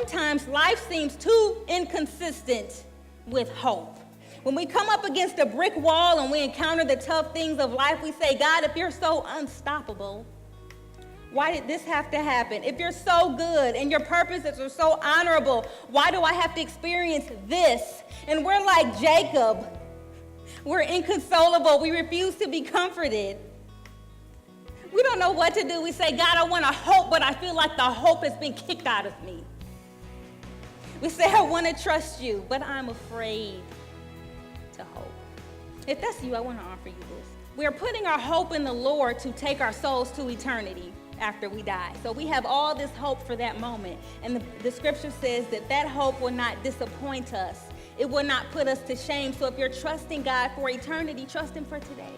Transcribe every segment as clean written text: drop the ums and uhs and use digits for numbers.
sometimes life seems too inconsistent with hope. When we come up against a brick wall and we encounter the tough things of life, we say, God, if you're so unstoppable, why did this have to happen? If you're so good and your purposes are so honorable, why do I have to experience this? And we're like Jacob. We're inconsolable. We refuse to be comforted. We don't know what to do. We say, God, I want to hope, but I feel like the hope has been kicked out of me. We say, I want to trust you, but I'm afraid to hope. If that's you, I want to offer you this. We are putting our hope in the Lord to take our souls to eternity after we die. So we have all this hope for that moment. And the scripture says that hope will not disappoint us. It will not put us to shame. So if you're trusting God for eternity, trust him for today.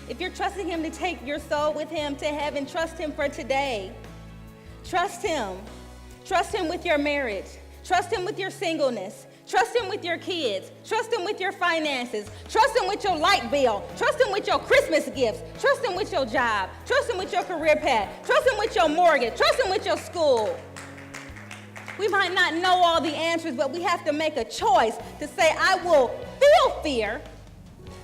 If you're trusting him to take your soul with him to heaven, trust him for today. Trust him. Trust him with your marriage. Trust him with your singleness. Trust him with your kids. Trust him with your finances. Trust him with your light bill. Trust him with your Christmas gifts. Trust him with your job. Trust him with your career path. Trust him with your mortgage. Trust him with your school. We might not know all the answers, but we have to make a choice to say, I will feel fear,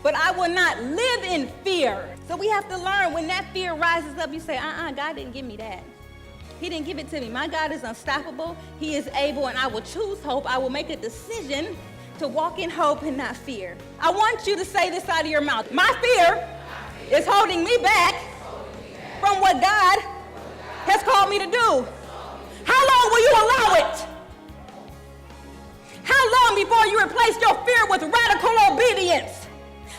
but I will not live in fear. So we have to learn when that fear rises up, you say, God didn't give me that. He didn't give it to me. My God is unstoppable. He is able, and I will choose hope. I will make a decision to walk in hope and not fear. I want you to say this out of your mouth. My fear is holding me back from what God has called me to do. How long will you allow it? How long before you replace your fear with radical obedience?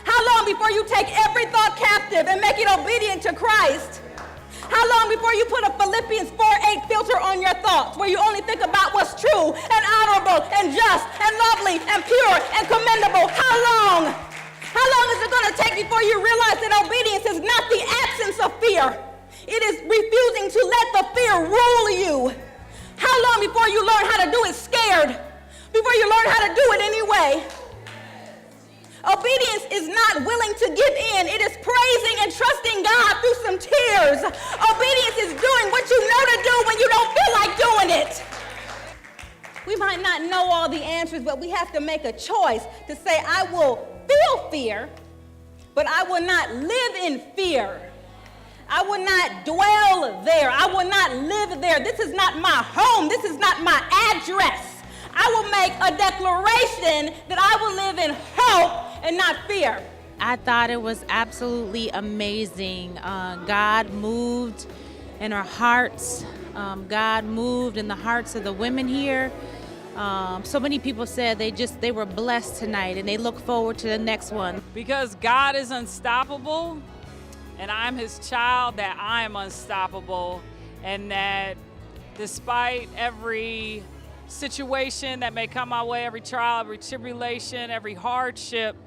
How long before you take every thought captive and make it obedient to Christ? How long before you put a Philippians 4:8 filter on your thoughts where you only think about what's true and honorable and just and lovely and pure and commendable? How long? How long is it going to take before you realize that obedience is not the absence of fear? It is refusing to let the fear rule you. How long before you learn how to do it scared? Before you learn how to do it anyway? Obedience is not willing to give in. It is praising and trusting God through some tears. Obedience is doing what you know to do when you don't feel like doing it. We might not know all the answers, but we have to make a choice to say, I will feel fear, but I will not live in fear. I will not dwell there. I will not live there. This is not my home. This is not my address. I will make a declaration that I will live in hope and not fear. I thought it was absolutely amazing. God moved in our hearts. God moved in the hearts of the women here. So many people said they were blessed tonight and they look forward to the next one. Because God is unstoppable and I'm his child, that I am unstoppable, and that despite every situation that may come my way, every trial, every tribulation, every hardship,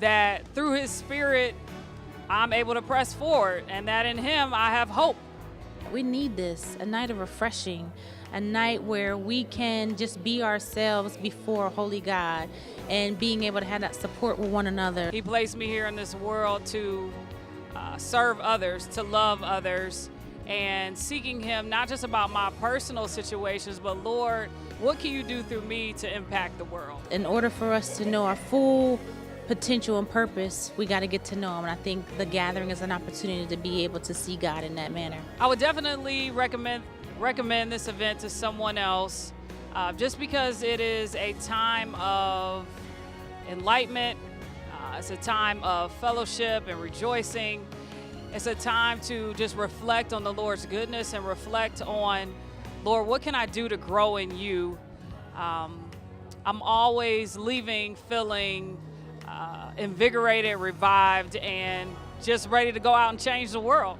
that through his spirit I'm able to press forward, and that in him I have hope. We need this, a night of refreshing, a night where we can just be ourselves before holy God and being able to have that support with one another. He placed me here in this world to serve others, to love others, and seeking him not just about my personal situations, but Lord, what can you do through me to impact the world? In order for us to know our full potential and purpose, we got to get to know him. And I think the gathering is an opportunity to be able to see God in that manner. I would definitely recommend this event to someone else, just because it is a time of enlightenment. It's a time of fellowship and rejoicing. It's a time to just reflect on the Lord's goodness and reflect on, Lord, what can I do to grow in you? I'm always leaving feeling invigorated, revived, and just ready to go out and change the world.